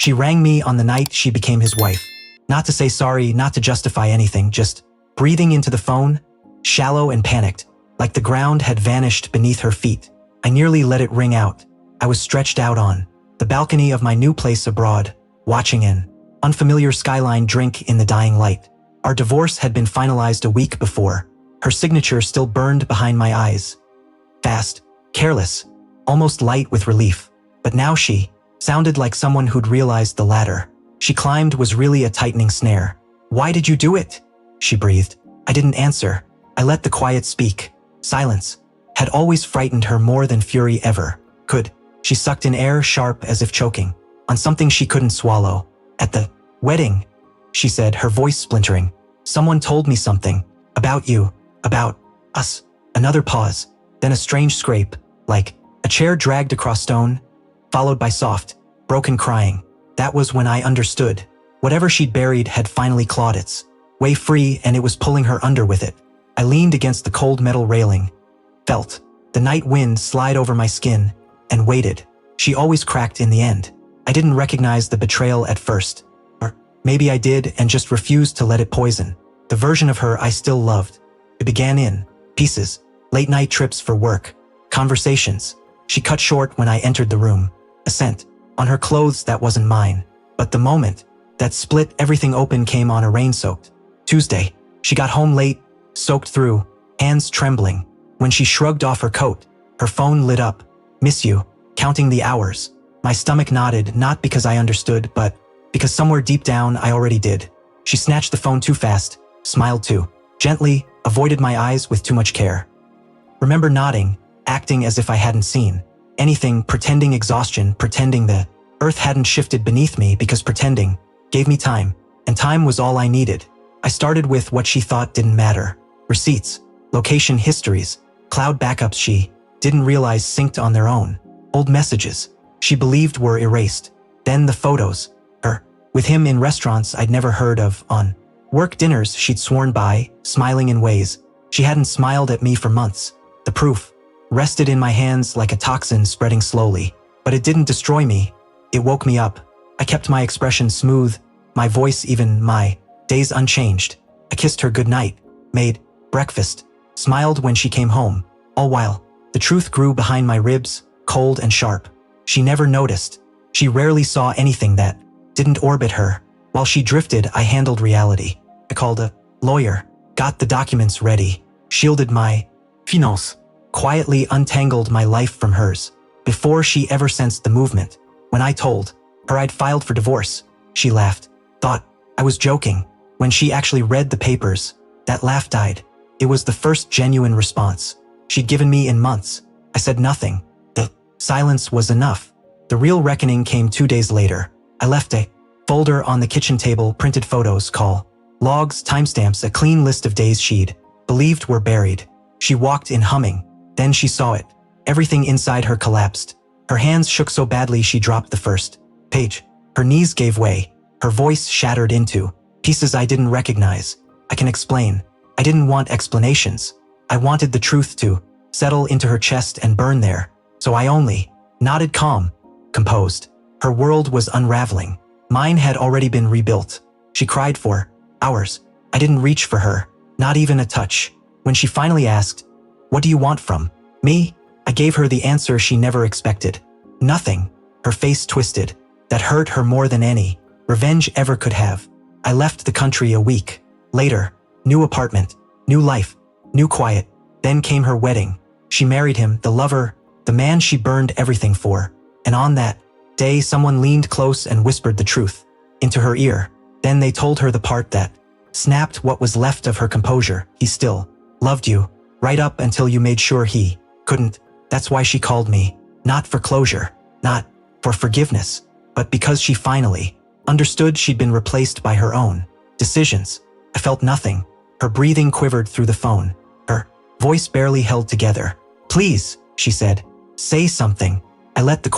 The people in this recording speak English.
She rang me on the night she became his wife. Not to say sorry, not to justify anything, just breathing into the phone, shallow and panicked, like the ground had vanished beneath her feet. I nearly let it ring out. I was stretched out on the balcony of my new place abroad, watching an unfamiliar skyline drink in the dying light. Our divorce had been finalized a week before. Her signature still burned behind my eyes. Fast, careless, almost light with relief. But now she sounded like someone who'd realized the latter. She climbed was really a tightening snare. "Why did you do it?" she breathed. I didn't answer. I let the quiet speak. Silence had always frightened her more than fury ever could. She sucked in air sharp as if choking on something she couldn't swallow. "At the wedding," she said, her voice splintering, "someone told me something about you, about us." Another pause, then a strange scrape, like a chair dragged across stone, followed by soft, broken crying. That was when I understood. Whatever she'd buried had finally clawed its way free, and it was pulling her under with it. I leaned against the cold metal railing, felt the night wind slide over my skin, and waited. She always cracked in the end. I didn't recognize the betrayal at first. Or maybe I did and just refused to let it poison the version of her I still loved. It began in pieces, late-night trips for work, conversations. She cut short when I entered the room, a scent on her clothes that wasn't mine. But the moment that split everything open came on a rain-soaked Tuesday. She got home late, soaked through, hands trembling. When she shrugged off her coat, her phone lit up. "Miss you," counting the hours. My stomach nodded, not because I understood, but because somewhere deep down I already did. She snatched the phone too fast, smiled too gently, avoided my eyes with too much care. Remember nodding, acting as if I hadn't seen anything, pretending exhaustion, pretending the earth hadn't shifted beneath me, because pretending gave me time, and time was all I needed. I started with what she thought didn't matter. Receipts, location histories, cloud backups she didn't realize synced on their own. Old messages she believed were erased. Then the photos, her with him in restaurants I'd never heard of, on work dinners she'd sworn by, smiling in ways she hadn't smiled at me for months. The proof rested in my hands like a toxin spreading slowly, but it didn't destroy me. It woke me up. I kept my expression smooth, my voice even, my days unchanged. I kissed her goodnight, made breakfast, smiled when she came home, all while the truth grew behind my ribs, cold and sharp. She never noticed. She rarely saw anything that didn't orbit her. While she drifted, I handled reality. I called a lawyer, got the documents ready, shielded my finances, quietly untangled my life from hers. Before she ever sensed the movement, when I told her I'd filed for divorce, she laughed, thought I was joking. When she actually read the papers, that laugh died. It was the first genuine response she'd given me in months. I said nothing. The silence was enough. The real reckoning came 2 days later. I left a folder on the kitchen table, printed photos, call logs, timestamps, a clean list of days she'd believed were buried. She walked in humming. Then she saw it. Everything inside her collapsed. Her hands shook so badly she dropped the first page. Her knees gave way. Her voice shattered into pieces I didn't recognize. I can explain. I didn't want explanations. I wanted the truth to settle into her chest and burn there. So I only nodded, calm, composed. Her world was unraveling. Mine had already been rebuilt. She cried for hours. I didn't reach for her, not even a touch. When she finally asked, "What do you want from me?" I gave her the answer she never expected. Nothing. Her face twisted. That hurt her more than any revenge ever could have. I left the country a week later. New apartment, new life, new quiet. Then came her wedding. She married him, the lover, the man she burned everything for. And on that day, someone leaned close and whispered the truth into her ear. Then they told her the part that snapped what was left of her composure. He still loved you, right up until you made sure he couldn't. That's why she called me. Not for closure, not for forgiveness, but because she finally understood she'd been replaced by her own decisions. I felt nothing. Her breathing quivered through the phone. Her voice barely held together. "Please," she said, "say something." I let the